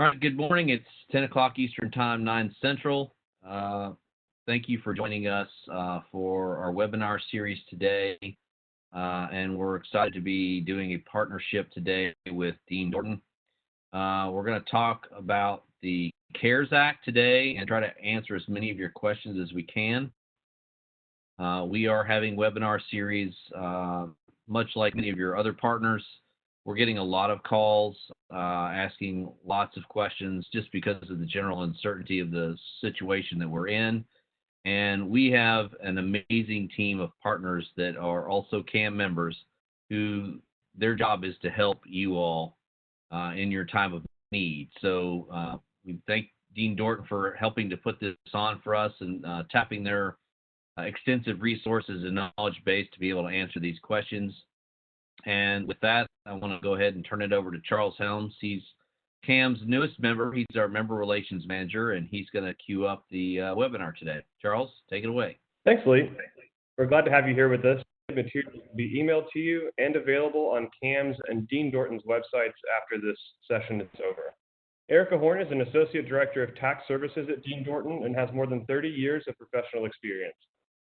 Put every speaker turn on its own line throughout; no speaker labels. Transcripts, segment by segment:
All right, good morning. It's 10 o'clock Eastern Time, 9 Central. Thank you for joining us for our webinar series today. And we're excited to be doing a partnership today with Dean Dorton. We're going to talk about the CARES Act today and try to answer as many of your questions as we can. We are having webinar series, much like many of your other partners. We're getting a lot of calls asking lots of questions just because of the general uncertainty of the situation that we're in. And we have an amazing team of partners that are also KAM members who their job is to help you all in your time of need. So we thank Dean Dorton for helping to put this on for us and tapping their extensive resources and knowledge base to be able to answer these questions. And with that, I want to go ahead and turn it over to Charles Helms. He's KAM's newest member. He's our member relations manager, and he's going to queue up the webinar today. Charles, take it away.
Thanks, Lee. We're glad to have you here with us. Material will be emailed to you and available on KAM's and Dean Dorton's websites after this session is over. Erica Horn is an Associate Director of Tax Services at Dean Dorton and has more than 30 years of professional experience.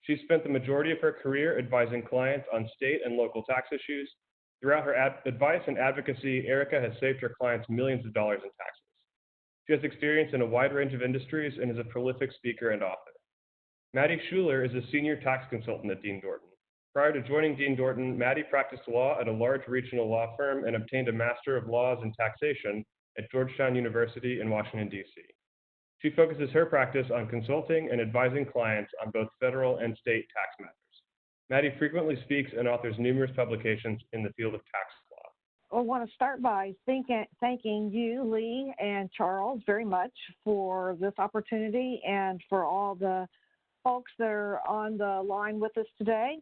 She spent the majority of her career advising clients on state and local tax issues. Throughout her advice and advocacy, Erica has saved her clients millions of dollars in taxes. She has experience in a wide range of industries and is a prolific speaker and author. Maddie Schuler is a senior tax consultant at Dean Dorton. Prior to joining Dean Dorton, Maddie practiced law at a large regional law firm and obtained a Master of Laws in Taxation at Georgetown University in Washington, D.C. She focuses her practice on consulting and advising clients on both federal and state tax matters. Maddie frequently speaks and authors numerous publications in the field of tax law.
I want to start by thanking you, Lee, and Charles very much for this opportunity and for all the folks that are on the line with us today.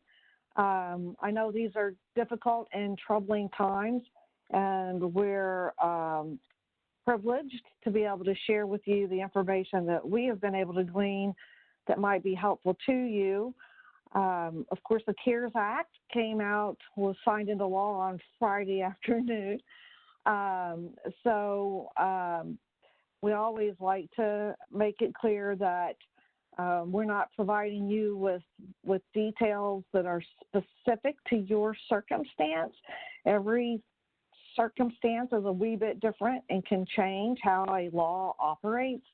I know these are difficult and troubling times, and we're privileged to be able to share with you the information that we have been able to glean that might be helpful to you. Of course, the CARES Act was signed into law on Friday afternoon. So we always like to make it clear that we're not providing you with details that are specific to your circumstance. Every circumstance is a wee bit different and can change how a law operates.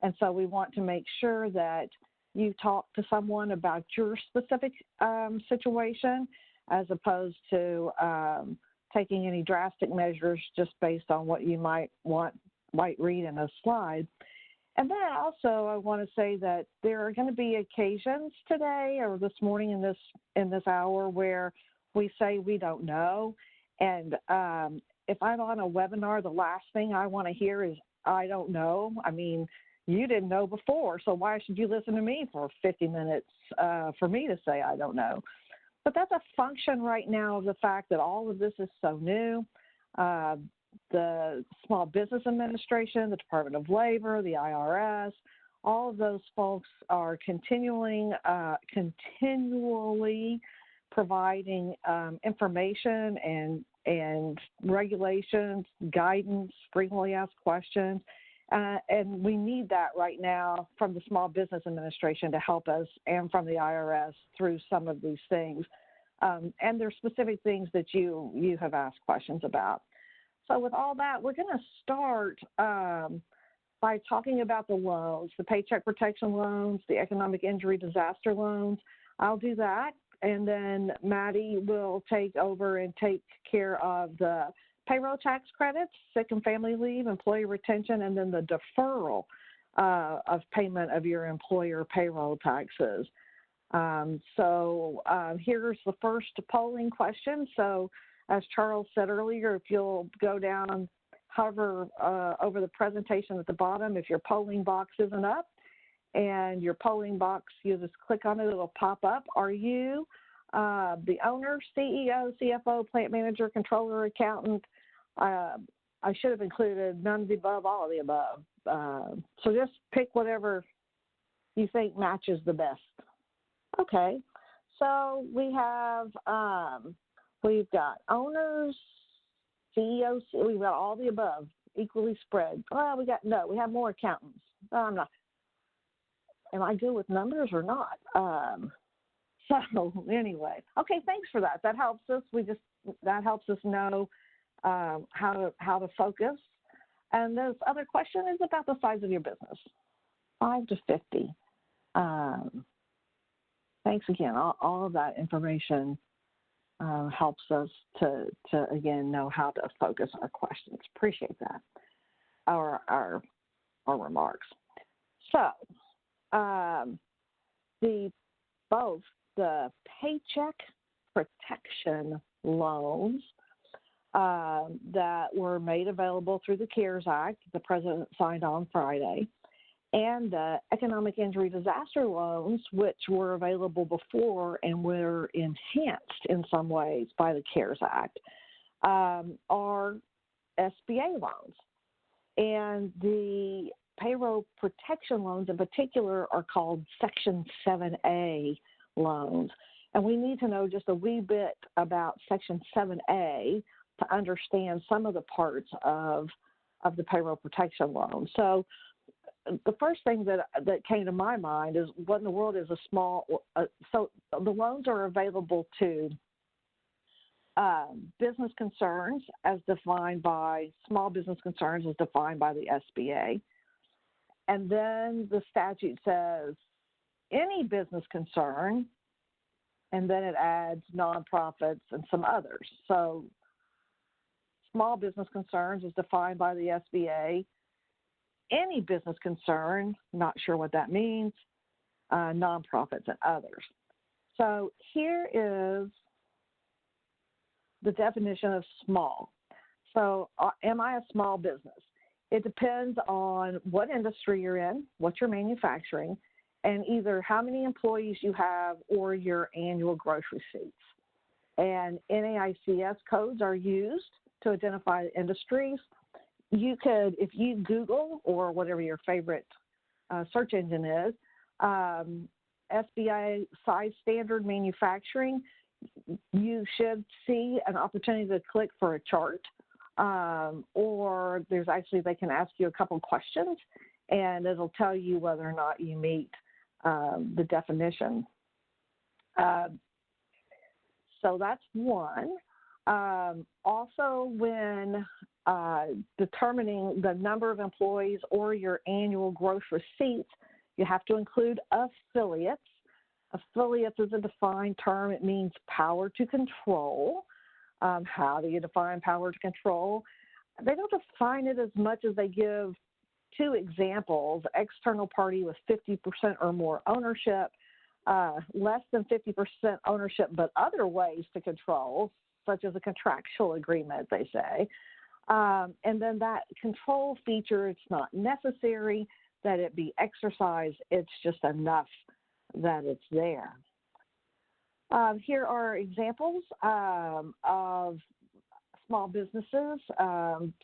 And so we want to make sure that you talk to someone about your specific situation as opposed to taking any drastic measures just based on what you might read in a slide. And then also I want to say that there are going to be occasions today or this morning in this hour where we say we don't know. And if I'm on a webinar, the last thing I want to hear is I don't know. I mean, you didn't know before, so why should you listen to me for 50 minutes for me to say I don't know? But that's a function right now of the fact that all of this is so new. The Small Business Administration, the Department of Labor, the IRS, all of those folks are continually providing information and regulations, guidance, frequently asked questions. And we need that right now from the Small Business Administration to help us and from the IRS through some of these things. And there's specific things that you have asked questions about. So with all that, we're going to start by talking about the loans, the Paycheck Protection loans, the Economic Injury Disaster loans. I'll do that. And then Maddie will take over and take care of the payroll tax credits, sick and family leave, employee retention, and then the deferral of payment of your employer payroll taxes. So here's the first polling question. So as Charles said earlier, if you'll go down, hover over the presentation at the bottom, if your polling box isn't up, and your polling box, you just click on it, it'll pop up. Are you the owner, CEO, CFO, plant manager, controller, accountant? I should have included none of the above, all of the above. So just pick whatever you think matches the best. Okay, so we have, we've got owners, CEOs, we've got all the above. equally spread. Well, we have more accountants. I'm not. Am I good with numbers or not? So anyway, okay, thanks for that. That helps us. That helps us know how to focus. And this other question is about the size of your business, 5 to 50. Thanks again. All of that information helps us to again know how to focus our questions. Appreciate that. Our remarks. So both the Paycheck protection loans that were made available through the CARES Act, the President signed on Friday, and the economic injury disaster loans, which were available before and were enhanced in some ways by the CARES Act, are SBA loans. And the payroll protection loans in particular are called Section 7A loans. And we need to know just a wee bit about Section 7A to understand some of the parts of the payroll protection loan. So the first thing that came to my mind is what in the world is a small, so the loans are available to business concerns as defined by, small business concerns as defined by the SBA. And then the statute says any business concern, and then it adds nonprofits and some others. So small business concerns is defined by the SBA. Any business concern, not sure what that means, nonprofits and others. So here is the definition of small. So am I a small business? It depends on what industry you're in, what you're manufacturing, and either how many employees you have or your annual gross receipts. And NAICS codes are used to identify industries. You could, if you Google or whatever your favorite search engine is, SBA size standard manufacturing, you should see an opportunity to click for a chart. Or there's actually, they can ask you a couple questions and it'll tell you whether or not you meet the definition. So that's one. Also, when determining the number of employees or your annual gross receipts, you have to include affiliates. Affiliates is a defined term. It means power to control. How do you define power to control? They don't define it as much as they give two examples: external party with 50% or more ownership, less than 50% ownership, but other ways to control, such as a contractual agreement, they say. And then that control feature, it's not necessary that it be exercised. It's just enough that it's there. Here are examples of small businesses.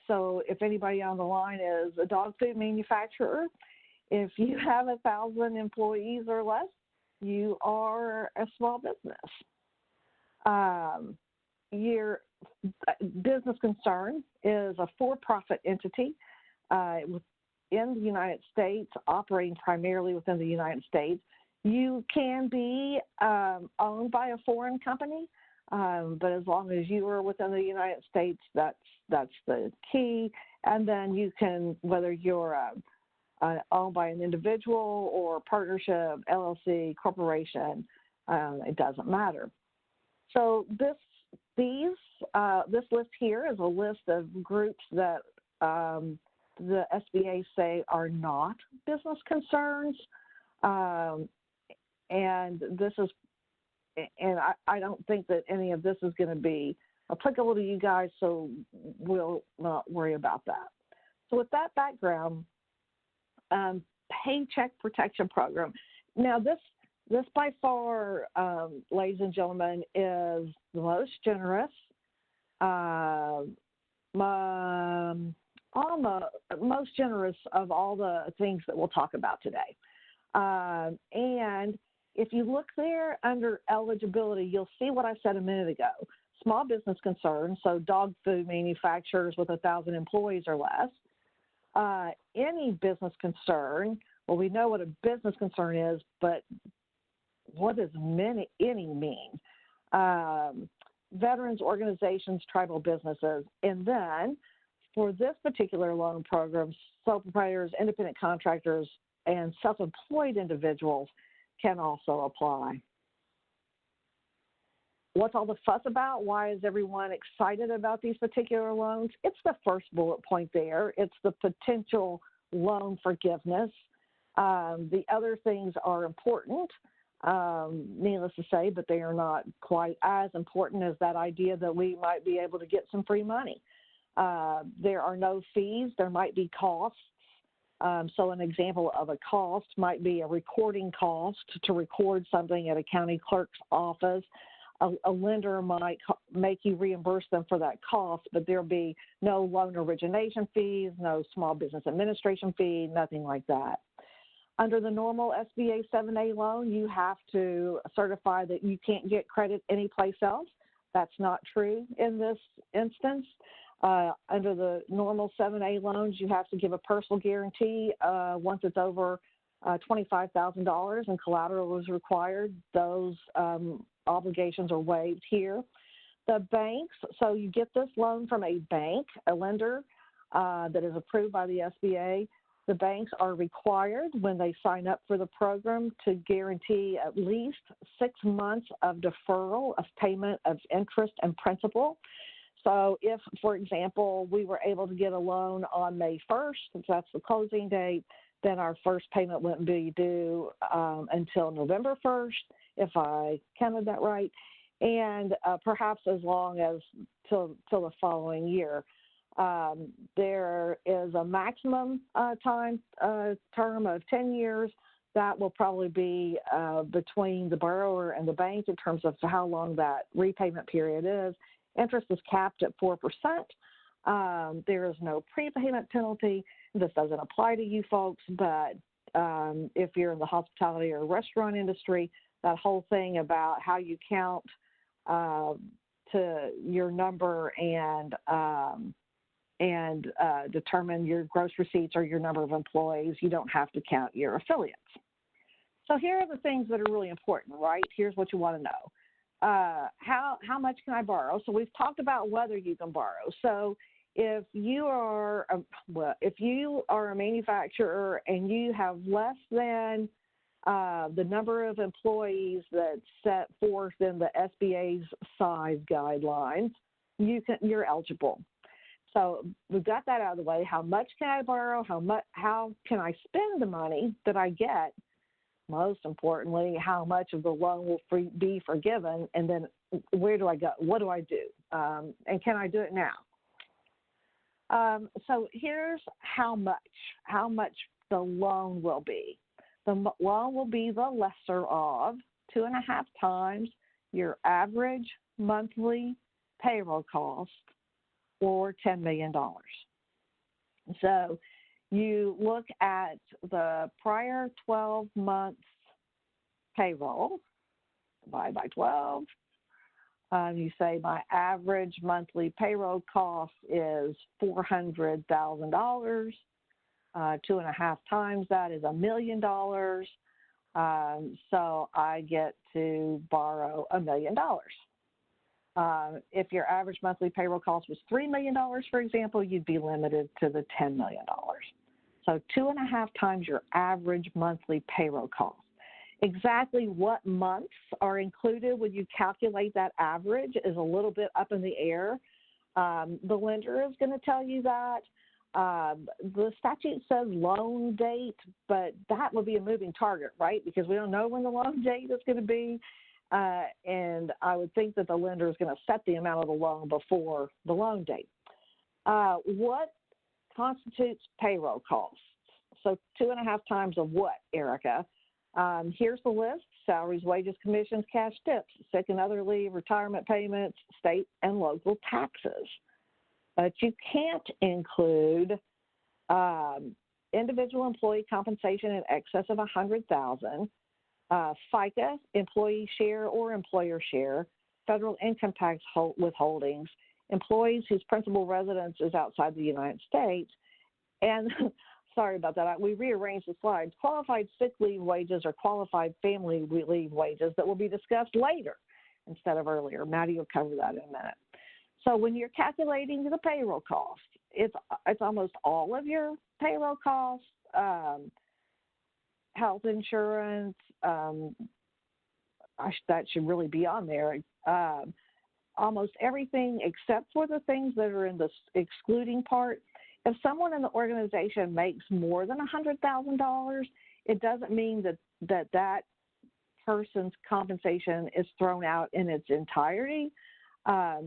So if anybody on the line is a dog food manufacturer, if you have 1,000 employees or less, you are a small business. Your business concern is a for-profit entity in the United States, operating primarily within the United States. You can be owned by a foreign company, but as long as you are within the United States, that's the key. And then you can, whether you're owned by an individual or partnership, LLC, corporation, it doesn't matter. So this list here is a list of groups that the SBA say are not business concerns. And this is, and I don't think that any of this is going to be applicable to you guys, so we'll not worry about that. So with that background, Paycheck Protection Program. Now this by far, ladies and gentlemen, is the most generous, most generous of all the things that we'll talk about today. And if you look there under eligibility, you'll see what I said a minute ago. Small business concerns, so dog food manufacturers with 1,000 employees or less. Any business concern, well, we know what a business concern is, but what does any mean? Veterans organizations, tribal businesses, and then for this particular loan program, sole proprietors, independent contractors, and self-employed individuals can also apply. What's all the fuss about? Why is everyone excited about these particular loans? It's the first bullet point there. It's the potential loan forgiveness. The other things are important, needless to say, but they are not quite as important as that idea that we might be able to get some free money. There are no fees. There might be costs. So an example of a cost might be a recording cost to record something at a county clerk's office. A lender might make you reimburse them for that cost, but there'll be no loan origination fees, no small business administration fee, nothing like that. Under the normal SBA 7A loan, you have to certify that you can't get credit anyplace else. That's not true in this instance. Under the normal 7A loans, you have to give a personal guarantee once it's over $25,000 and collateral is required. Those obligations are waived here. The banks, so you get this loan from a bank, a lender that is approved by the SBA. The banks are required when they sign up for the program to guarantee at least 6 months of deferral of payment of interest and principal. So if, for example, we were able to get a loan on May 1st, since that's the closing date, then our first payment wouldn't be due until November 1st, if I counted that right, and perhaps as long as till the following year. There is a maximum term of 10 years. That will probably be between the borrower and the bank in terms of how long that repayment period is. Interest is capped at 4%. There is no prepayment penalty. This doesn't apply to you folks, but if you're in the hospitality or restaurant industry, that whole thing about how you count to your number and determine your gross receipts or your number of employees, you don't have to count your affiliates. So here are the things that are really important, right? Here's what you want to know. How much can I borrow? So we've talked about whether you can borrow. So if you are a manufacturer and you have less than the number of employees that's set forth in the SBA's size guidelines, you're eligible. So we've got that out of the way. How much can I borrow? How can I spend the money that I get? Most importantly, how much of the loan will be forgiven, and then where do I go? What do I do? And can I do it now? So here's how much the loan will be. The loan will be the lesser of 2.5 times your average monthly payroll cost, or $10 million. So you look at the prior 12 months payroll, divide by 12. You say my average monthly payroll cost is $400,000. 2.5 times that is $1 million. So I get to borrow $1 million. If your average monthly payroll cost was $3 million, for example, you'd be limited to the $10 million. So 2.5 times your average monthly payroll cost. Exactly what months are included when you calculate that average is a little bit up in the air. The lender is going to tell you that. The statute says loan date, but that will be a moving target, right? Because we don't know when the loan date is going to be. And I would think that the lender is going to set the amount of the loan before the loan date. What constitutes payroll costs? So 2.5 times of what, Erica? Here's the list: salaries, wages, commissions, cash tips, sick and other leave, retirement payments, state and local taxes. But you can't include individual employee compensation in excess of $100,000, FICA, employee share or employer share, federal income tax withholdings, employees whose principal residence is outside the United States, And sorry about that. We rearranged the slides. Qualified sick leave wages or qualified family leave wages that will be discussed later instead of earlier. Maddie will cover that in a minute. So when you're calculating the payroll cost, it's almost all of your payroll costs, health insurance, that should really be on there. Almost everything except for the things that are in the excluding part. If someone in the organization makes more than $100,000, it doesn't mean that person's compensation is thrown out in its entirety. There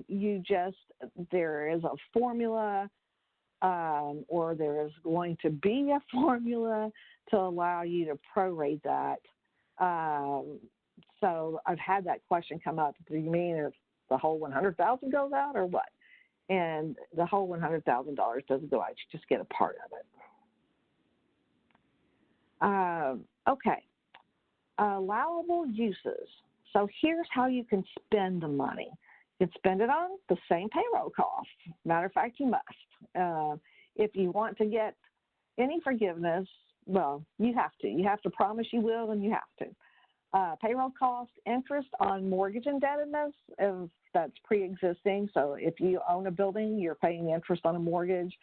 is a formula, or there is going to be a formula to allow you to prorate that. So I've had that question come up. Do you mean if the whole $100,000 goes out or what? And the whole $100,000 doesn't go out. You just get a part of it. Okay. Allowable uses. So here's how you can spend the money. You can spend it on the same payroll cost. Matter of fact, you must. If you want to get any forgiveness, well, you have to. You have to promise you will, and you have to. Payroll cost, interest on mortgage indebtedness, if that's pre-existing. So if you own a building, you're paying interest on a mortgage,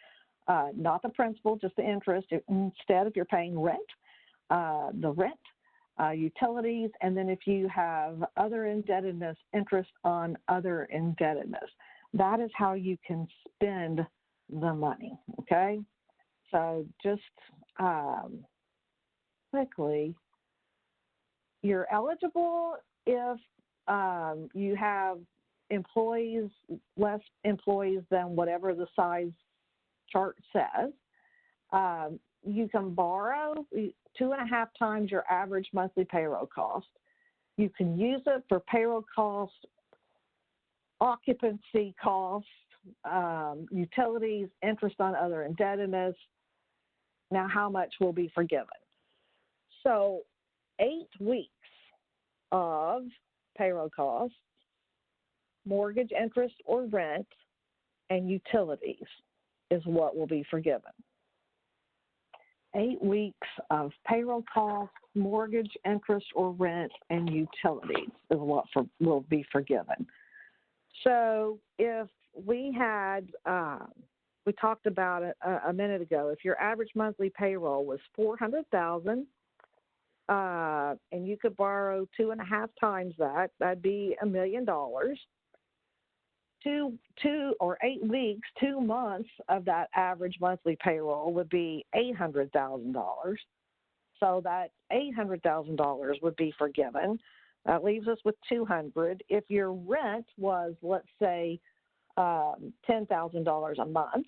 not the principal, just the interest. Instead, if you're paying rent, the rent, utilities, and then if you have other indebtedness, interest on other indebtedness. That is how you can spend the money, okay? So just quickly, you're eligible if you have employees, less employees than whatever the size chart says. You can borrow 2.5 times your average monthly payroll cost. You can use it for payroll cost, occupancy cost, utilities, interest on other indebtedness. Now, how much will be forgiven? So 8 weeks of payroll costs, mortgage interest or rent, and utilities is what will be forgiven. 8 weeks of payroll costs, mortgage interest or rent, and utilities is what will be forgiven. So if we had, we talked about it a minute ago, if your average monthly payroll was $400,000, and you could borrow 2.5 times that, that'd be $1 million. 2 or 8 weeks, 2 months of that average monthly payroll would be $800,000. So that $800,000 would be forgiven. That leaves us with $200,000. If your rent was, let's say, $10,000 a month,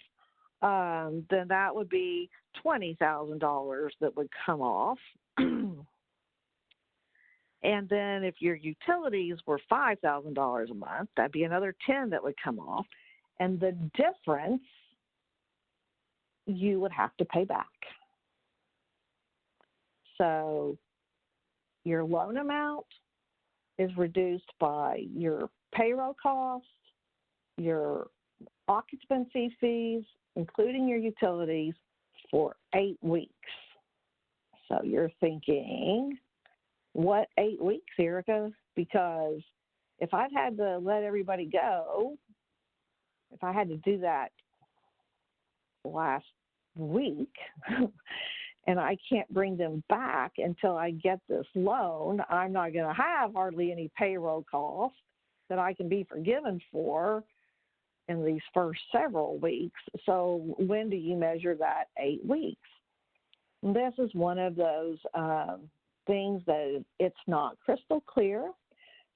then that would be $20,000 that would come off. And then if your utilities were $5,000 a month, that'd be another $10,000 that would come off. And the difference you would have to pay back. So your loan amount is reduced by your payroll cost, your occupancy fees, including your utilities, for 8 weeks. So you're thinking, what 8 weeks, Erica? Because if I've had to let everybody go, if I had to do that last week and I can't bring them back until I get this loan, I'm not going to have hardly any payroll costs that I can be forgiven for in these first several weeks. So when do you measure that 8 weeks? And this is one of those things that it's not crystal clear.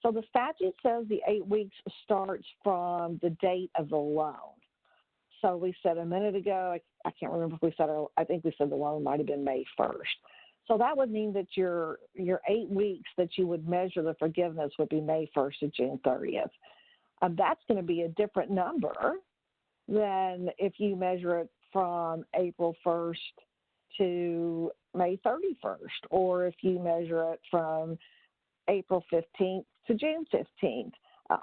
So the statute says the 8 weeks starts from the date of the loan. So we said a minute ago, I can't remember if we said, I think we said the loan might have been May 1st. So that would mean that your 8 weeks that you would measure the forgiveness would be May 1st to June 30th. That's going to be a different number than if you measure it from April 1st to May 31st, or if you measure it from April 15th to June 15th.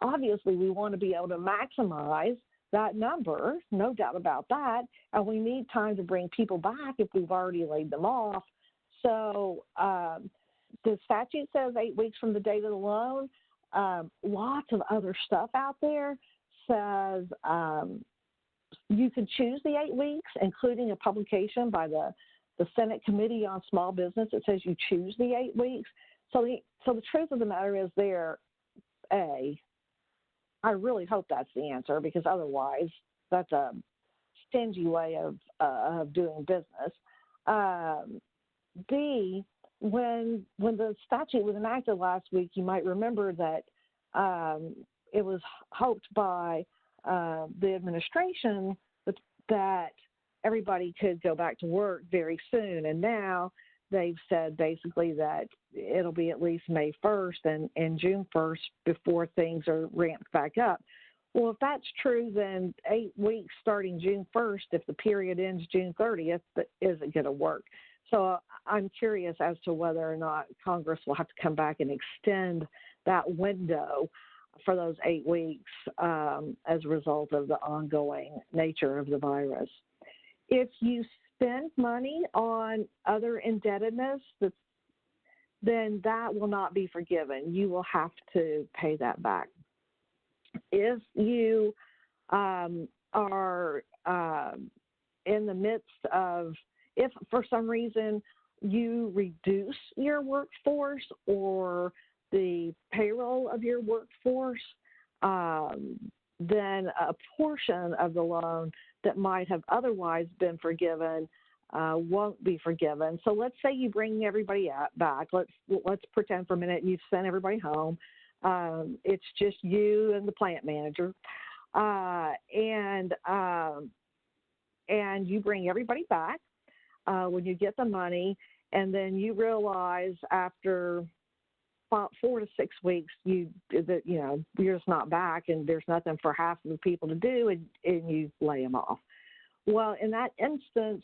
Obviously, we want to be able to maximize that number, no doubt about that, and we need time to bring people back if we've already laid them off. So the statute says 8 weeks from the date of the loan. Lots of other stuff out there says you can choose the 8 weeks, including a publication by the Senate Committee on Small Business. It says you choose the 8 weeks. So the truth of the matter is I really hope that's the answer, because otherwise that's a stingy way of doing business. B, when the statute was enacted last week, you might remember that it was hoped by the administration that everybody could go back to work very soon. And now they've said basically that it'll be at least May 1st and June 1st before things are ramped back up. Well, if that's true, then 8 weeks starting June 1st, if the period ends June 30th, isn't going to work. So I'm curious as to whether or not Congress will have to come back and extend that window for those 8 weeks as a result of the ongoing nature of the virus. If you spend money on other indebtedness, then that will not be forgiven. You will have to pay that back. If you are in the midst of, if for some reason you reduce your workforce or the payroll of your workforce, then a portion of the loan that might have otherwise been forgiven won't be forgiven. So let's say you bring everybody back. Let's pretend for a minute you've sent everybody home. It's just you and the plant manager, and you bring everybody back when you get the money, and then you realize after 4 to 6 weeks you're just not back, and there's nothing for half of the people to do, and you lay them off. Well, in that instance,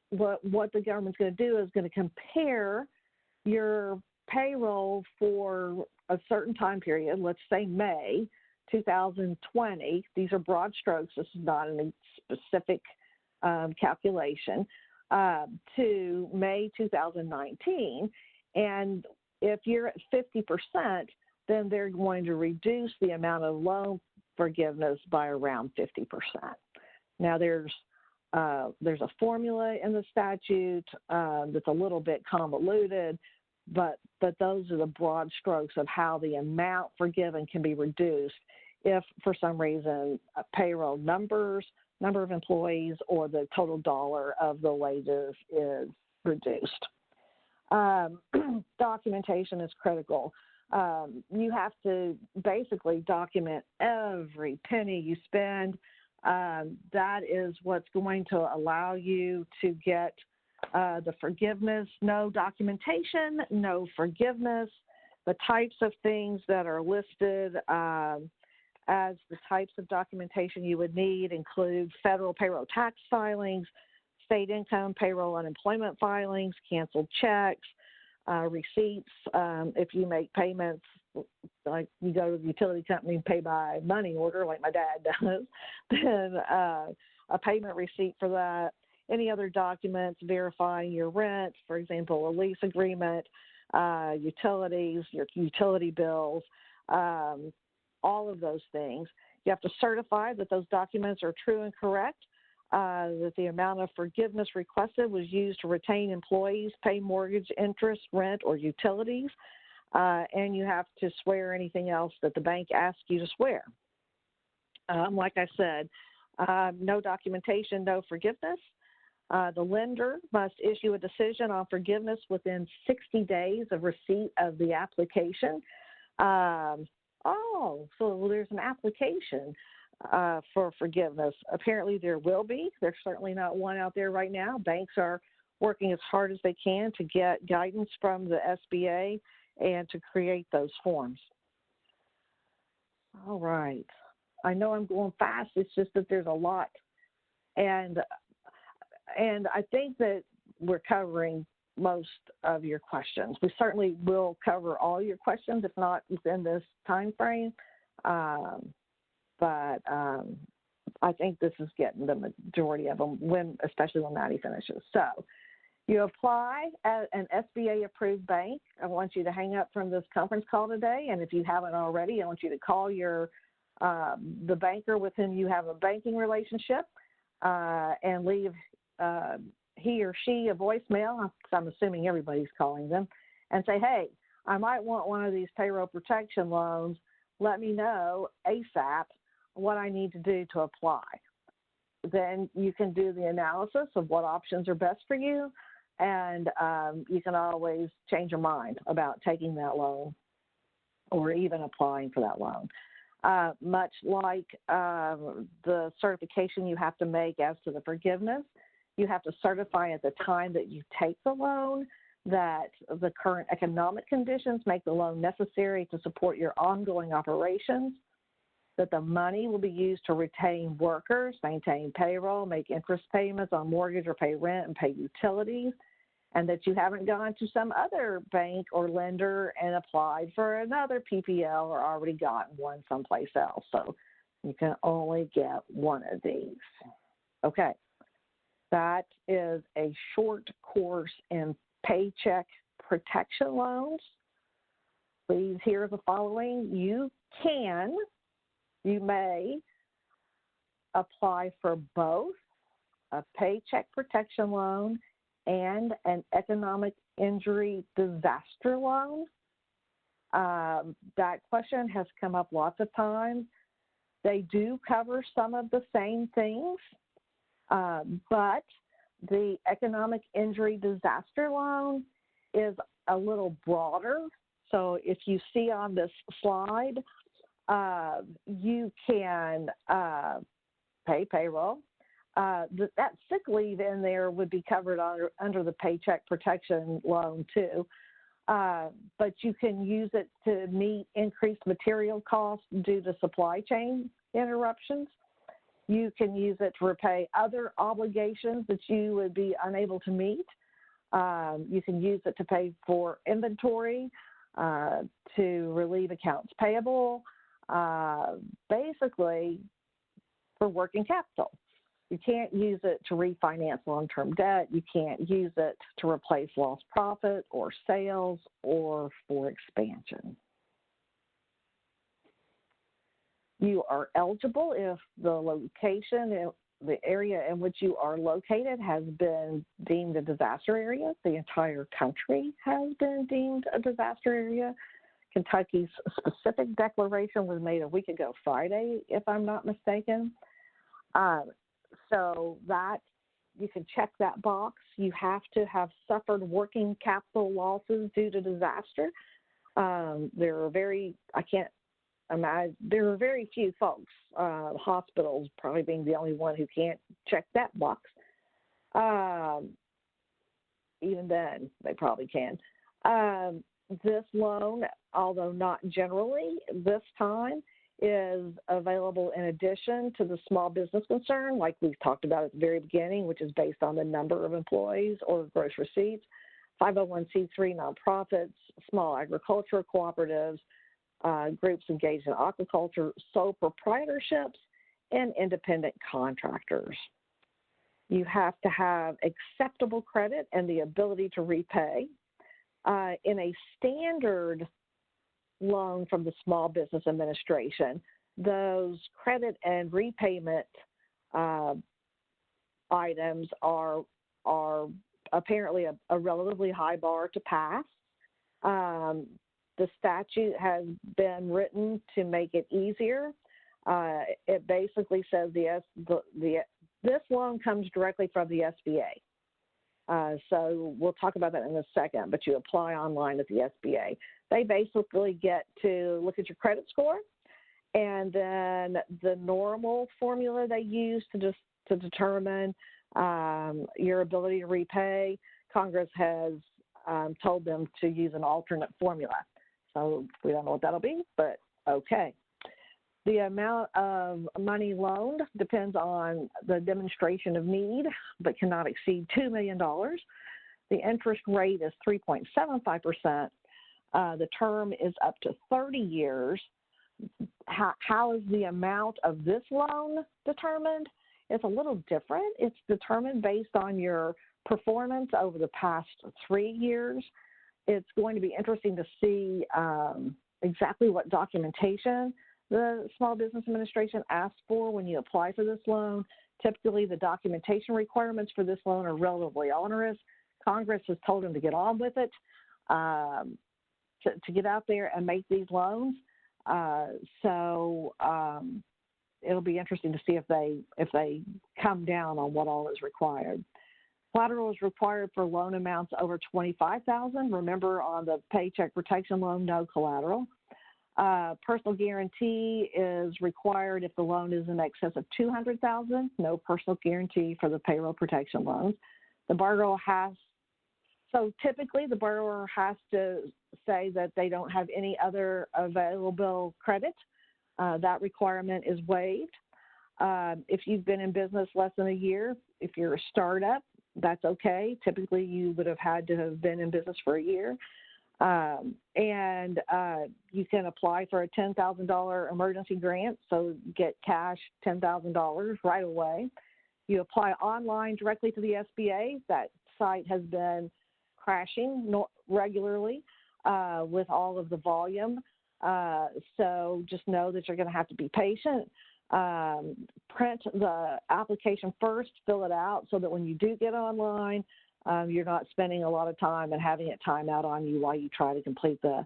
what the government's going to do is going to compare your payroll for a certain time period, let's say May 2020. These are broad strokes. This is not any specific calculation, to May 2019. And if you're at 50%, then they're going to reduce the amount of loan forgiveness by around 50%. Now, there's a formula in the statute that's a little bit convoluted, but those are the broad strokes of how the amount forgiven can be reduced if, for some reason, payroll number of employees, or the total dollar of the wages is reduced. Documentation is critical. You have to basically document every penny you spend. That is what's going to allow you to get the forgiveness. No documentation, no forgiveness. The types of things that are listed as the types of documentation you would need include federal payroll tax filings, state income, payroll, unemployment filings, canceled checks, receipts. If you make payments, like you go to the utility company and pay by money order, like my dad does, then a payment receipt for that. Any other documents verifying your rent, for example, a lease agreement, utilities, your utility bills, all of those things. You have to certify that those documents are true and correct, that the amount of forgiveness requested was used to retain employees, pay mortgage, interest, rent, or utilities, and you have to swear anything else that the bank asks you to swear. Like I said, no documentation, no forgiveness. The lender must issue a decision on forgiveness within 60 days of receipt of the application. So there's an application for forgiveness. Apparently there will be. There's certainly not one out there right now. Banks are working as hard as they can to get guidance from the SBA and to create those forms. All right. I know I'm going fast. It's just that there's a lot. And I think that we're covering most of your questions. We certainly will cover all your questions, if not within this time frame. But I think this is getting the majority of them, especially when Maddie finishes. So you apply at an SBA-approved bank. I want you to hang up from this conference call today, and if you haven't already, I want you to call the banker with whom you have a banking relationship and leave he or she a voicemail, because I'm assuming everybody's calling them, and say, hey, I might want one of these payroll protection loans. Let me know ASAP what I need to do to apply. Then you can do the analysis of what options are best for you, and you can always change your mind about taking that loan or even applying for that loan. Much like the certification you have to make as to the forgiveness, you have to certify at the time that you take the loan that the current economic conditions make the loan necessary to support your ongoing operations, that the money will be used to retain workers, maintain payroll, make interest payments on mortgage or pay rent and pay utilities, and that you haven't gone to some other bank or lender and applied for another PPL or already gotten one someplace else. So you can only get one of these. Okay, that is a short course in Paycheck protection loans. Please hear the following. You may apply for both a Paycheck protection loan and an economic injury disaster loan. That question has come up lots of times. They do cover some of the same things, but the economic injury disaster loan is a little broader. So if you see on this slide, you can pay payroll. That sick leave in there would be covered under the Paycheck protection loan too. But you can use it to meet increased material costs due to supply chain interruptions. You can use it to repay other obligations that you would be unable to meet. You can use it to pay for inventory, to relieve accounts payable, basically for working capital. You can't use it to refinance long-term debt. You can't use it to replace lost profit or sales or for expansion. You are eligible if the location, the area in which you are located has been deemed a disaster area. The entire country has been deemed a disaster area. Kentucky's specific declaration was made a week ago Friday, if I'm not mistaken. So that you can check that box. You have to have suffered working capital losses due to disaster. There are very few folks, hospitals probably being the only one who can't check that box. Even then, they probably can. This loan, although not generally this time, is available in addition to the small business concern, like we've talked about at the very beginning, which is based on the number of employees or gross receipts, 501c3 nonprofits, small agricultural cooperatives, groups engaged in aquaculture, sole proprietorships, and independent contractors. You have to have acceptable credit and the ability to repay. In a standard loan from the Small Business Administration, those credit and repayment items are apparently a relatively high bar to pass. The statute has been written to make it easier. It basically says this loan comes directly from the SBA. So we'll talk about that in a second, but you apply online at the SBA. They basically get to look at your credit score, and then the normal formula they use to determine your ability to repay. Congress has told them to use an alternate formula. So we don't know what that'll be, but okay. The amount of money loaned depends on the demonstration of need, but cannot exceed $2 million. The interest rate is 3.75%. The term is up to 30 years. how is the amount of this loan determined? It's a little different. It's determined based on your performance over the past 3 years. It's going to be interesting to see exactly what documentation the Small Business Administration asks for when you apply for this loan. Typically, the documentation requirements for this loan are relatively onerous. Congress has told them to get on with it, to get out there and make these loans. It'll be interesting to see if they come down on what all is required. Collateral is required for loan amounts over $25,000. Remember, on the Paycheck protection loan, no collateral. Personal guarantee is required if the loan is in excess of $200,000. No personal guarantee for the payroll protection loans. Typically the borrower has to say that they don't have any other available credit. That requirement is waived. If you've been in business less than a year, if you're a startup, that's okay. Typically, you would have had to have been in business for a year. You can apply for a $10,000 emergency grant, so get cash $10,000 right away. You apply online directly to the SBA. That site has been crashing regularly with all of the volume. So just know that you're going to have to be patient. Print the application first, fill it out so that when you do get online, you're not spending a lot of time and having it time out on you while you try to complete the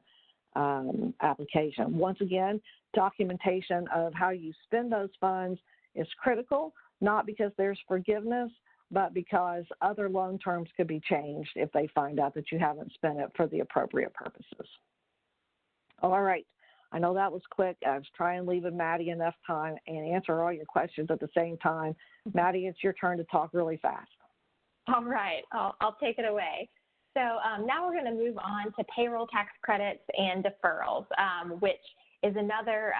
application. Once again, documentation of how you spend those funds is critical, not because there's forgiveness, but because other loan terms could be changed if they find out that you haven't spent it for the appropriate purposes. All right. I know that was quick. I was trying to leave Maddie enough time and answer all your questions at the same time. Maddie, it's your turn to talk really fast.
All right. I'll take it away. So now we're going to move on to payroll tax credits and deferrals, which is another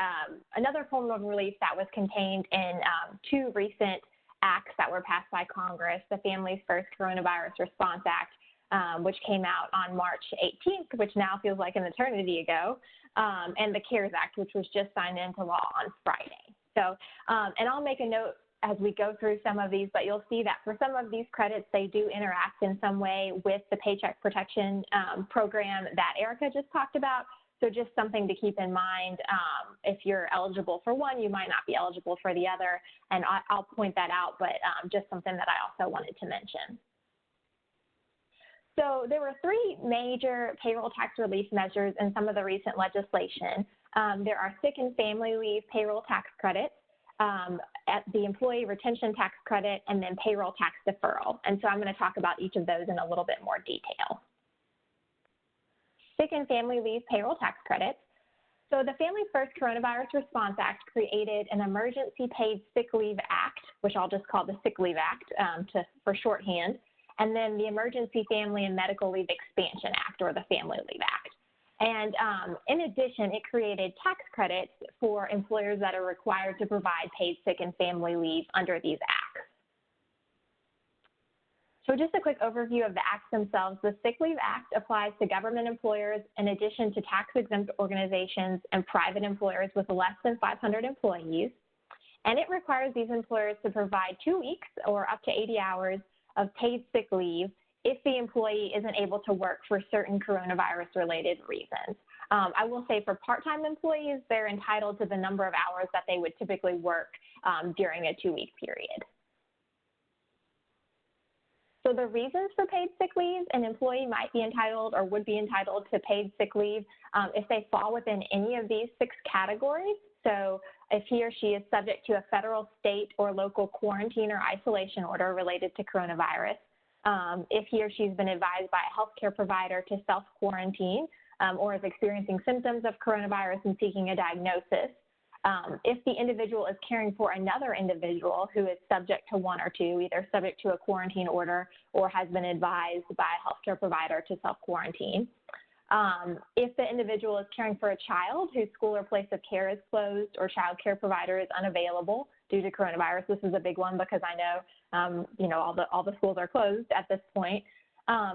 form of relief that was contained in 2 recent acts that were passed by Congress, the Families First Coronavirus Response Act, which came out on March 18th, which now feels like an eternity ago, and the CARES Act, which was just signed into law on Friday. So, and I'll make a note as we go through some of these, but you'll see that for some of these credits, they do interact in some way with the Paycheck Protection Program that Erica just talked about. So just something to keep in mind. If you're eligible for one, you might not be eligible for the other, and I'll point that out, but just something that I also wanted to mention. So there were 3 major payroll tax relief measures in some of the recent legislation. There are sick and family leave payroll tax credits, at the employee retention tax credit, and then payroll tax deferral. And so I'm going to talk about each of those in a little bit more detail. Sick and family leave payroll tax credits. So the Families First Coronavirus Response Act created an Emergency Paid Sick Leave Act, which I'll just call the Sick Leave Act for shorthand, and then the Emergency Family and Medical Leave Expansion Act, or the Family Leave Act. And in addition, it created tax credits for employers that are required to provide paid sick and family leave under these acts. So just a quick overview of the acts themselves. The Sick Leave Act applies to government employers in addition to tax-exempt organizations and private employers with less than 500 employees. And it requires these employers to provide 2 weeks or up to 80 hours of paid sick leave if the employee isn't able to work for certain coronavirus-related reasons. I will say for part-time employees, they're entitled to the number of hours that they would typically work during a 2-week period. So the reasons for paid sick leave, an employee might be entitled or would be entitled to paid sick leave if they fall within any of these 6 categories. So if he or she is subject to a federal, state, or local quarantine or isolation order related to coronavirus, if he or she's been advised by a healthcare provider to self-quarantine or is experiencing symptoms of coronavirus and seeking a diagnosis, if the individual is caring for another individual who is subject to 1 or 2, either subject to a quarantine order or has been advised by a healthcare provider to self-quarantine. If the individual is caring for a child whose school or place of care is closed or child care provider is unavailable due to coronavirus, this is a big one because I know, all the schools are closed at this point,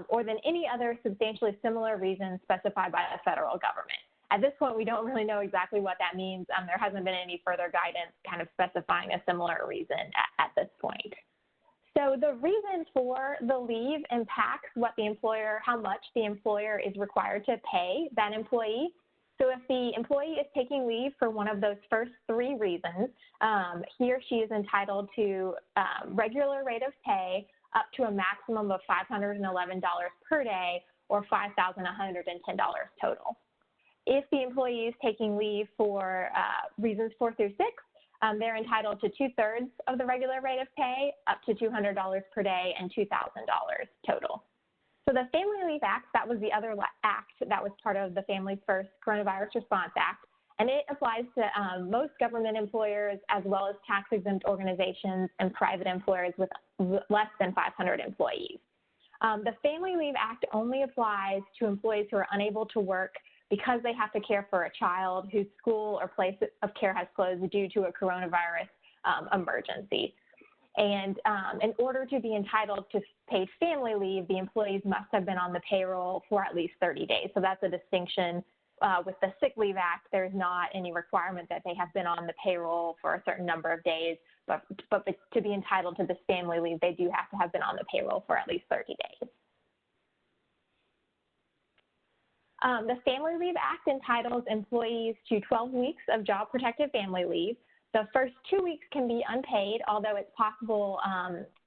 or then any other substantially similar reason specified by the federal government. at this point, we don't really know exactly what that means. There hasn't been any further guidance kind of specifying a similar reason at this point. So the reason for the leave impacts how much the employer is required to pay that employee. So if the employee is taking leave for one of those first three reasons, he or she is entitled to regular rate of pay up to a maximum of $511 per day or $5,110 total. If the employee is taking leave for reasons 4 through 6, they're entitled to 2/3 of the regular rate of pay, up to $200 per day and $2,000 total. So the Family Leave Act, that was the other act that was part of the Families First Coronavirus Response Act, and it applies to most government employers as well as tax-exempt organizations and private employers with less than 500 employees. The Family Leave Act only applies to employees who are unable to work because they have to care for a child whose school or place of care has closed due to a coronavirus emergency. And in order to be entitled to paid family leave, the employees must have been on the payroll for at least 30 days. So that's a distinction. With the Sick Leave Act, there's not any requirement that they have been on the payroll for a certain number of days, but to be entitled to this family leave, they do have to have been on the payroll for at least 30 days. The Family Leave Act entitles employees to 12 weeks of job protected family leave. The first 2 weeks can be unpaid, although it's possible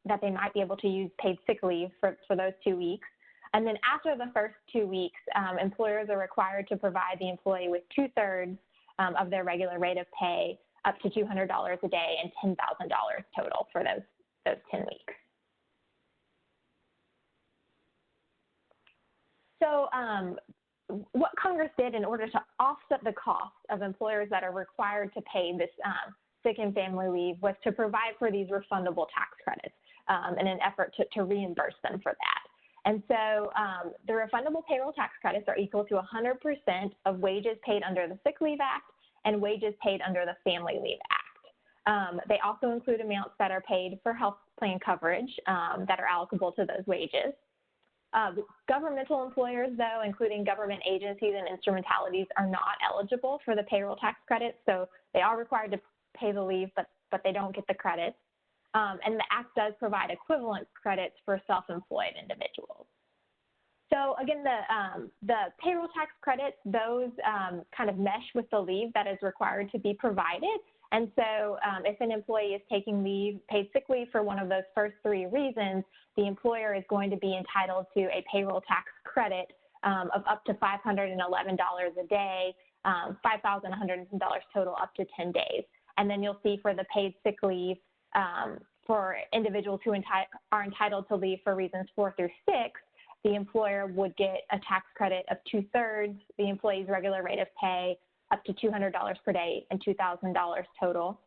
that they might be able to use paid sick leave for those 2 weeks. And then after the first 2 weeks, employers are required to provide the employee with 2/3 of their regular rate of pay, up to $200 a day and $10,000 total for those 10 weeks. So what Congress did in order to offset the cost of employers that are required to pay this sick and family leave was to provide for these refundable tax credits in an effort to reimburse them for that. And so the refundable payroll tax credits are equal to 100% of wages paid under the Sick Leave Act and wages paid under the Family Leave Act. They also include amounts that are paid for health plan coverage that are allocable to those wages. Governmental employers, though, including government agencies and instrumentalities, are not eligible for the payroll tax credits, so they are required to pay the leave, but they don't get the credits. And the Act does provide equivalent credits for self-employed individuals. So again, the payroll tax credits, those kind of mesh with the leave that is required to be provided. And so if an employee is taking leave, paid sick leave for one of those first three reasons, the employer is going to be entitled to a payroll tax credit of up to $511 a day, $5,110 total up to 10 days. And then you'll see for the paid sick leave for individuals who are entitled to leave for reasons 4 through 6, the employer would get a tax credit of 2/3 the employee's regular rate of pay, up to $200 per day and $2,000 total.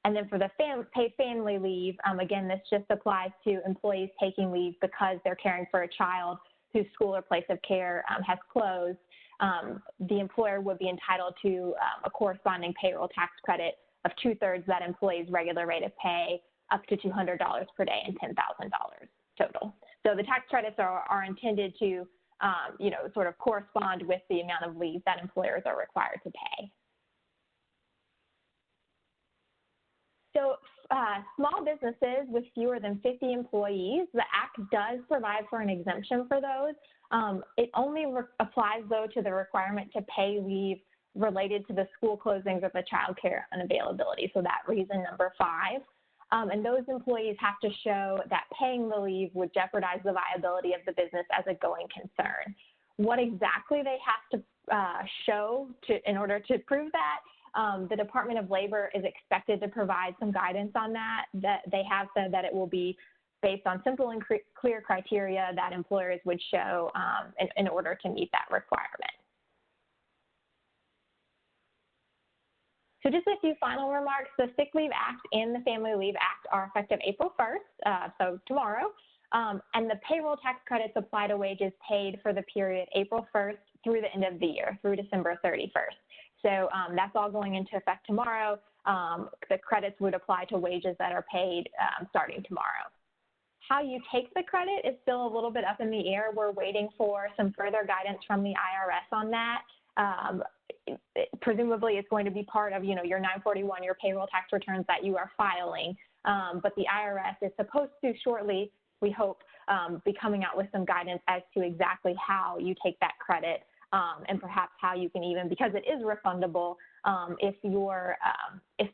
And then for the paid family leave, again, this just applies to employees taking leave because they're caring for a child whose school or place of care has closed. The employer would be entitled to a corresponding payroll tax credit of 2/3 that employee's regular rate of pay, up to $200 per day and $10,000 total. So the tax credits are intended to sort of correspond with the amount of leave that employers are required to pay. So small businesses with fewer than 50 employees, the Act does provide for an exemption for those. It only applies, though, to the requirement to pay leave related to the school closings or the child care unavailability, so that reason number 5. And those employees have to show that paying the leave would jeopardize the viability of the business as a going concern. What exactly they have to show in order to prove that, the Department of Labor is expected to provide some guidance on that. That they have said that it will be based on simple and clear criteria that employers would show in order to meet that requirement. So just a few final remarks. The Sick Leave Act and the Family Leave Act are effective April 1st, so tomorrow. And the payroll tax credits apply to wages paid for the period April 1st through the end of the year, through December 31st. So that's all going into effect tomorrow. The credits would apply to wages that are paid starting tomorrow. How you take the credit is still a little bit up in the air. We're waiting for some further guidance from the IRS on that. presumably it's going to be part of, your 941, your payroll tax returns that you are filing. But the IRS is supposed to shortly, we hope, be coming out with some guidance as to exactly how you take that credit, and perhaps how you can even, because it is refundable, if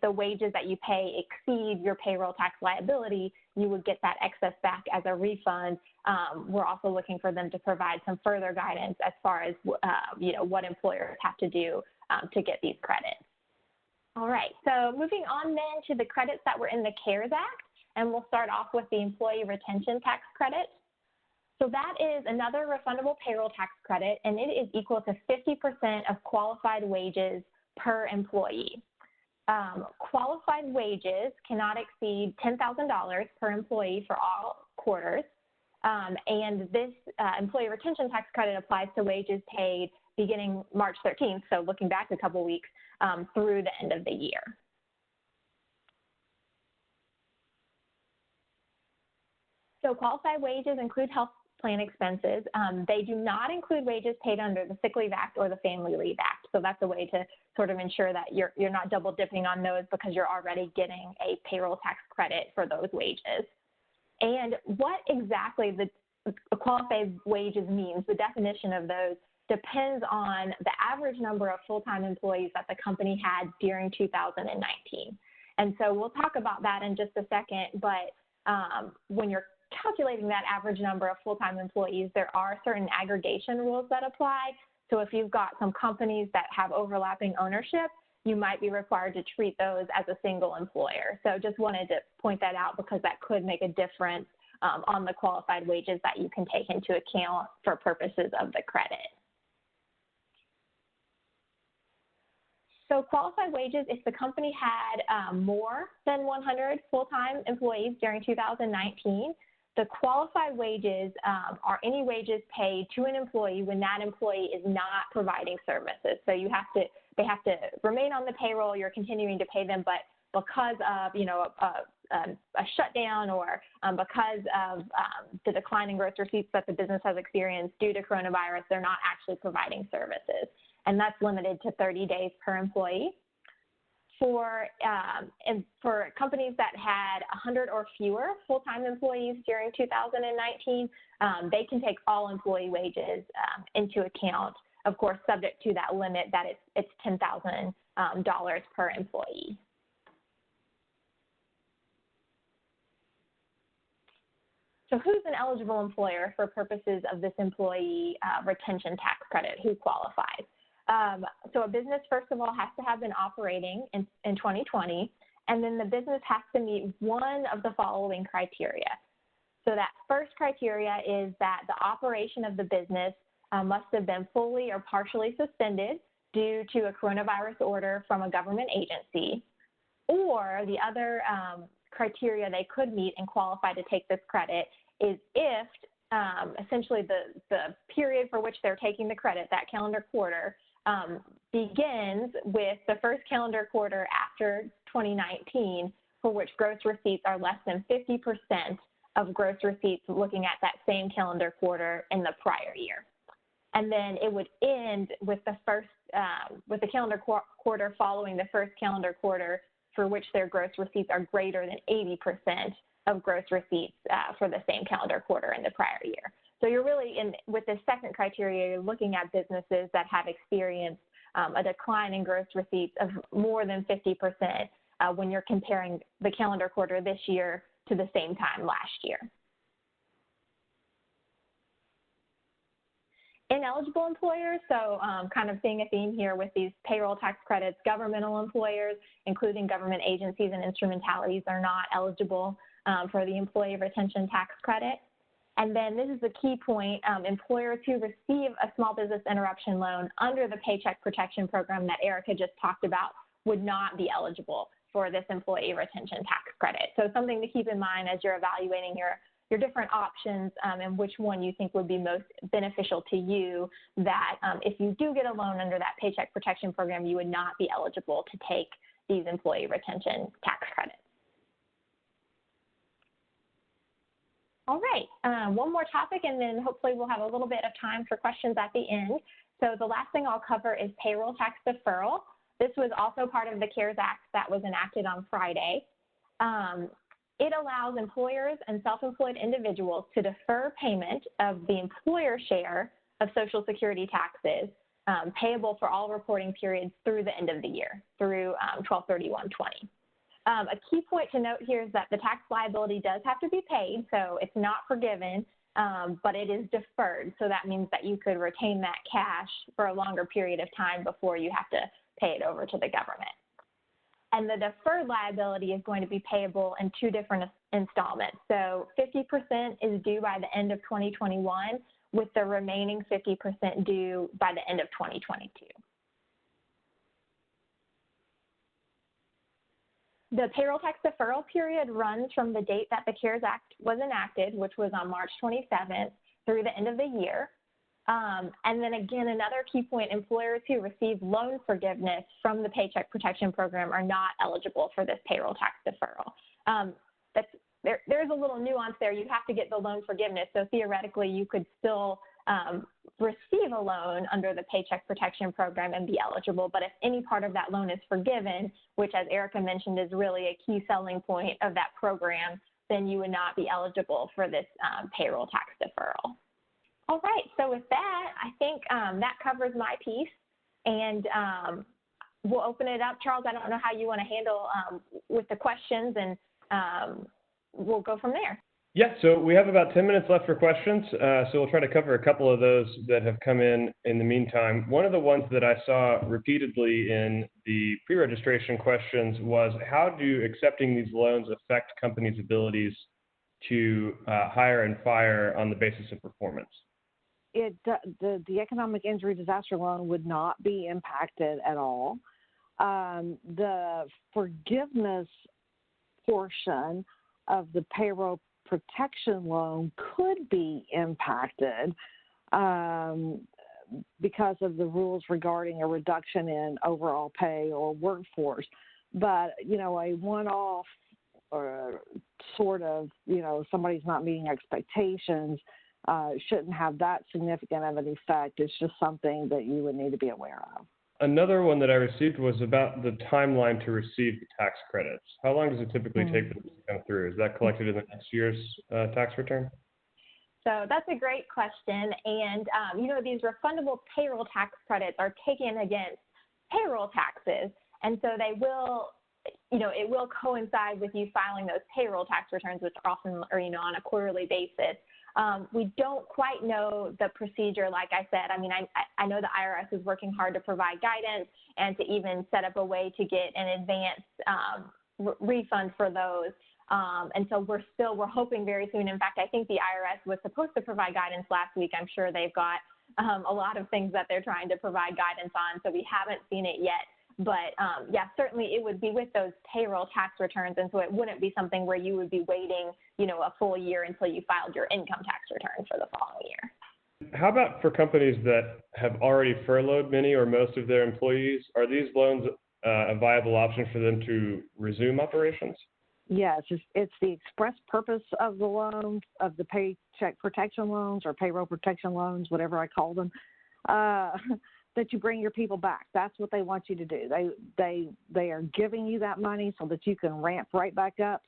the wages that you pay exceed your payroll tax liability, you would get that excess back as a refund. We're also looking for them to provide some further guidance as far as, what employers have to do to get these credits. All right, so moving on then to the credits that were in the CARES Act, and we'll start off with the Employee Retention Tax Credit. So that is another refundable payroll tax credit, and it is equal to 50% of qualified wages per employee. Qualified wages cannot exceed $10,000 per employee for all quarters, and this Employee Retention Tax Credit applies to wages paid beginning March 13th, so looking back a couple weeks, through the end of the year. So qualified wages include health plan expenses. They do not include wages paid under the Sick Leave Act or the Family Leave Act. So that's a way to sort of ensure that you're not double dipping on those, because you're already getting a payroll tax credit for those wages. And what exactly the qualified wages means, the definition of those, depends on the average number of full-time employees that the company had during 2019. And so we'll talk about that in just a second, but when you're calculating that average number of full-time employees, there are certain aggregation rules that apply. So if you've got some companies that have overlapping ownership, you might be required to treat those as a single employer. So just wanted to point that out, because that could make a difference on the qualified wages that you can take into account for purposes of the credit. So qualified wages, if the company had more than 100 full-time employees during 2019, the qualified wages are any wages paid to an employee when that employee is not providing services. So they have to remain on the payroll, you're continuing to pay them, but because of, a shutdown, or because of the decline in gross receipts that the business has experienced due to coronavirus, they're not actually providing services. And that's limited to 30 days per employee. For companies that had 100 or fewer full-time employees during 2019, they can take all employee wages into account, of course, subject to that limit that it's $10,000 per employee. So who's an eligible employer for purposes of this employee retention tax credit? Who qualifies? So a business, first of all, has to have been operating in 2020, and then the business has to meet one of the following criteria. So that first criteria is that the operation of the business must have been fully or partially suspended due to a coronavirus order from a government agency, or the other criteria they could meet and qualify to take this credit is if essentially the period for which they're taking the credit, that calendar quarter, begins with the first calendar quarter after 2019, for which gross receipts are less than 50% of gross receipts looking at that same calendar quarter in the prior year. And then it would end with the calendar quarter following the first calendar quarter for which their gross receipts are greater than 80% of gross receipts for the same calendar quarter in the prior year. So you're really, with this second criteria, you're looking at businesses that have experienced a decline in gross receipts of more than 50% when you're comparing the calendar quarter this year to the same time last year. Ineligible employers, so kind of seeing a theme here with these payroll tax credits, governmental employers, including government agencies and instrumentalities, are not eligible for the employee retention tax credit. And then this is the key point, employers who receive a small business interruption loan under the Paycheck Protection Program that Erica just talked about would not be eligible for this employee retention tax credit. So something to keep in mind as you're evaluating your different options and which one you think would be most beneficial to you, that if you do get a loan under that Paycheck Protection Program, you would not be eligible to take these employee retention tax credits. All right, one more topic, and then hopefully we'll have a little bit of time for questions at the end. So the last thing I'll cover is payroll tax deferral. This was also part of the CARES Act that was enacted on Friday. It allows employers and self-employed individuals to defer payment of the employer share of Social Security taxes payable for all reporting periods through the end of the year, through 12/31/20. A key point to note here is that the tax liability does have to be paid, so it's not forgiven, but it is deferred. So that means that you could retain that cash for a longer period of time before you have to pay it over to the government. And the deferred liability is going to be payable in 2 different installments. So 50% is due by the end of 2021, with the remaining 50% due by the end of 2022. The payroll tax deferral period runs from the date that the CARES Act was enacted, which was on March 27th, through the end of the year. And then again, another key point, employers who receive loan forgiveness from the Paycheck Protection Program are not eligible for this payroll tax deferral. There's a little nuance there. You have to get the loan forgiveness. So theoretically, you could still receive a loan under the Paycheck Protection Program and be eligible. But if any part of that loan is forgiven, which as Erica mentioned is really a key selling point of that program, then you would not be eligible for this payroll tax deferral. All right, so with that, I think that covers my piece, and we'll open it up. Charles, I don't know how you want to handle with the questions, and we'll go from there.
Yeah, so we have about 10 minutes left for questions, so we'll try to cover a couple of those that have come in the meantime. One of the ones that I saw repeatedly in the pre-registration questions was, how do accepting these loans affect companies' abilities to hire and fire on the basis of performance?
The economic injury disaster loan would not be impacted at all. The forgiveness portion of the payroll protection loan could be impacted because of the rules regarding a reduction in overall pay or workforce. But, a one-off or sort of, somebody's not meeting expectations shouldn't have that significant of an effect. It's just something that you would need to be aware of.
Another one that I received was about the timeline to receive the tax credits. How long does it typically take for this to come through? Is that collected in the next year's tax return?
So that's a great question. And, these refundable payroll tax credits are taken against payroll taxes. And so they will, it will coincide with you filing those payroll tax returns, which are often, on a quarterly basis. We don't quite know the procedure, like I said. I mean, I know the IRS is working hard to provide guidance and to even set up a way to get an advance refund for those. And so we're hoping very soon. In fact, I think the IRS was supposed to provide guidance last week. I'm sure they've got a lot of things that they're trying to provide guidance on, so we haven't seen it yet. But certainly it would be with those payroll tax returns, and so it wouldn't be something where you would be waiting, a full year until you filed your income tax return for the following year.
How about for companies that have already furloughed many or most of their employees? Are these loans a viable option for them to resume operations?
Yes, it's the express purpose of the loans, of the paycheck protection loans or payroll protection loans, whatever I call them, that you bring your people back. That's what they want you to do. They are giving you that money so that you can ramp right back up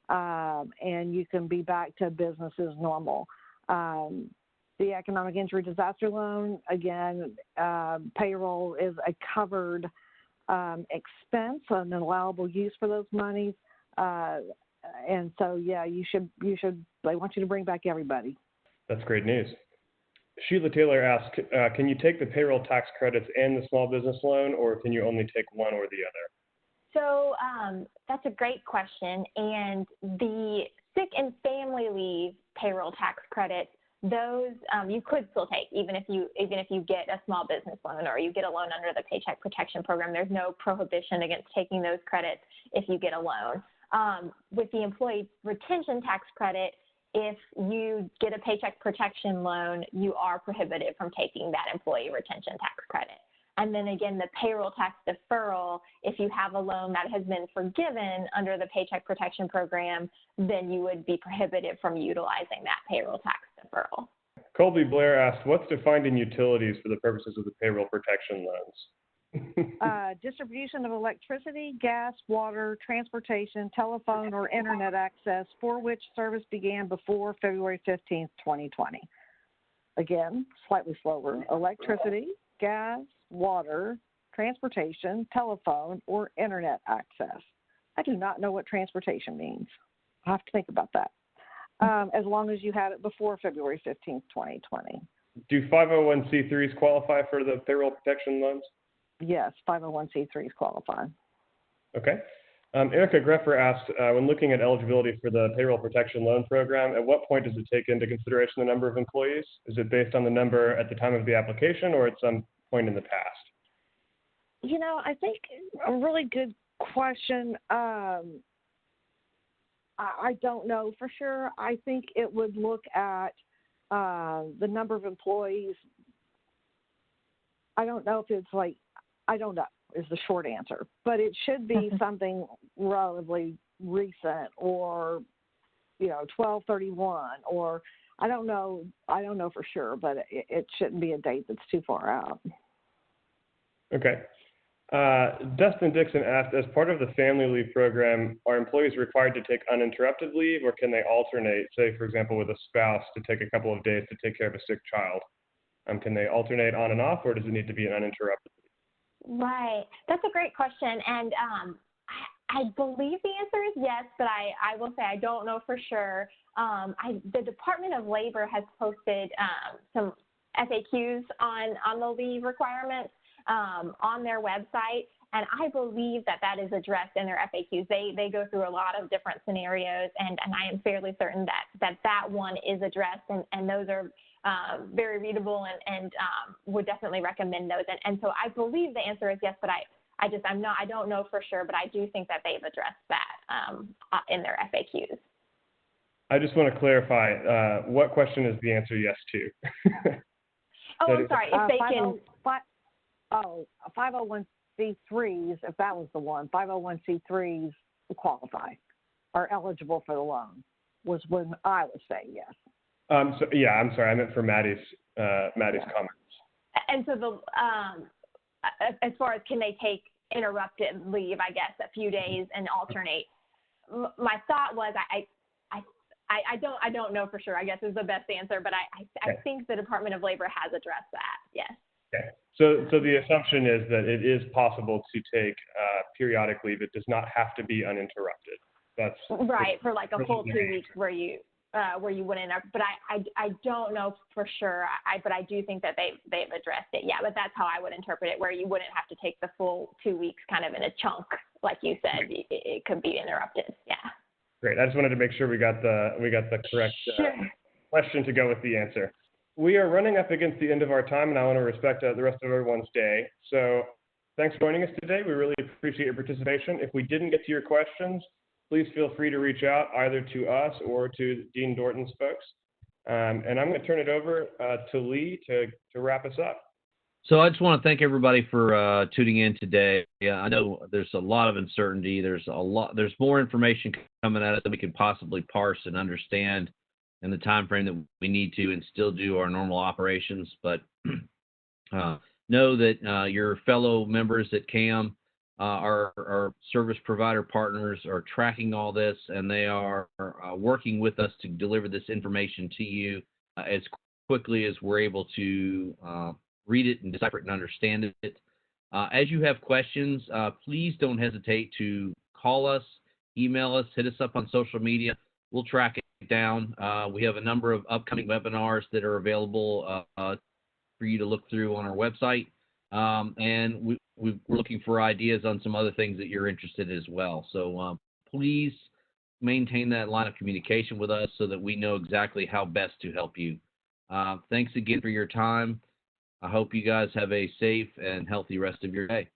and you can be back to business as normal. The economic injury disaster loan, again, payroll is a covered expense and an allowable use for those monies. And so, you should, they want you to bring back everybody.
That's great news. Sheila Taylor asked, can you take the payroll tax credits and the small business loan, or can you only take one or the other?
So that's a great question. And the sick and family leave payroll tax credits, those you could still take, even if you get a small business loan or you get a loan under the Paycheck Protection Program. There's no prohibition against taking those credits if you get a loan. With the employee retention tax credit, if you get a paycheck protection loan, you are prohibited from taking that employee retention tax credit. And then again, the payroll tax deferral, if you have a loan that has been forgiven under the Paycheck Protection Program, then you would be prohibited from utilizing that payroll tax deferral.
Colby Blair asked, what's defined in utilities for the purposes of the payroll protection loans?
Distribution of electricity, gas, water, transportation, telephone, or internet access for which service began before February 15th, 2020. Again, slightly slower. Electricity, gas, water, transportation, telephone, or internet access. I do not know what transportation means. I have to think about that. As long as you had it before February 15th, 2020.
Do 501c3s qualify for the payroll protection loans?
Yes, 501c3s qualify.
Okay. Erica Greffer asked, when looking at eligibility for the payroll protection loan program, at what point does it take into consideration the number of employees? Is it based on the number at the time of the application or at some point in the past?
You know, I think a really good question. I don't know for sure. I think it would look at the number of employees. I don't know if it's like, I don't know is the short answer, but it should be something relatively recent or, 12/31 or I don't know for sure, but it shouldn't be a date that's too far out.
Okay. Dustin Dixon asked, as part of the family leave program, are employees required to take uninterrupted leave or can they alternate, say, for example, with a spouse to take a couple of days to take care of a sick child? Can they alternate on and off or does it need to be an uninterrupted leave?
Right. That's a great question. And I believe the answer is yes, but I will say I don't know for sure. The Department of Labor has posted some FAQs on the leave requirements on their website, and I believe that is addressed in their FAQs. They go through a lot of different scenarios, and I am fairly certain that one is addressed, and those are very readable and would definitely recommend those. And so I believe the answer is yes, but I don't know for sure, but I do think that they've addressed that in their FAQs.
I just want to clarify, what question is the answer yes to?
Oh, I'm sorry. If they can.
501c3s, if that was the one, 501c3s qualify, are eligible for the loan, was when I was saying yes.
So, yeah, I'm sorry. I meant for Maddie's comments.
And so as far as can they take interrupted leave, I guess, a few days and alternate, my thought was I don't know for sure, I guess is the best answer, but I think the Department of Labor has addressed that, yes.
Okay. So the assumption is that it is possible to take periodic leave. It does not have to be uninterrupted. That's
right, for like a full 2 weeks where you wouldn't, but I don't know for sure, but I do think that they've addressed it, yeah, but that's how I would interpret it, where you wouldn't have to take the full 2 weeks kind of in a chunk, like you said, it could be interrupted, yeah.
Great, I just wanted to make sure we got the correct question to go with the answer. We are running up against the end of our time, and I want to respect the rest of everyone's day. So thanks for joining us today. We really appreciate your participation. If we didn't get to your questions, please feel free to reach out either to us or to Dean Dorton's folks. And I'm going to turn it over to Lee to wrap us up.
So I just want to thank everybody for tuning in today. Yeah, I know there's a lot of uncertainty. There's more information coming at us than we can possibly parse and understand in the time frame that we need to and still do our normal operations. But know that your fellow members at KAM, our service provider partners, are tracking all this, and they are working with us to deliver this information to you as quickly as we're able to read it and decipher it and understand it. As you have questions, please don't hesitate to call us, email us, hit us up on social media. We'll track it down. We have a number of upcoming webinars that are available for you to look through on our website. And we're looking for ideas on some other things that you're interested in as well. So please maintain that line of communication with us so that we know exactly how best to help you. Thanks again for your time. I hope you guys have a safe and healthy rest of your day.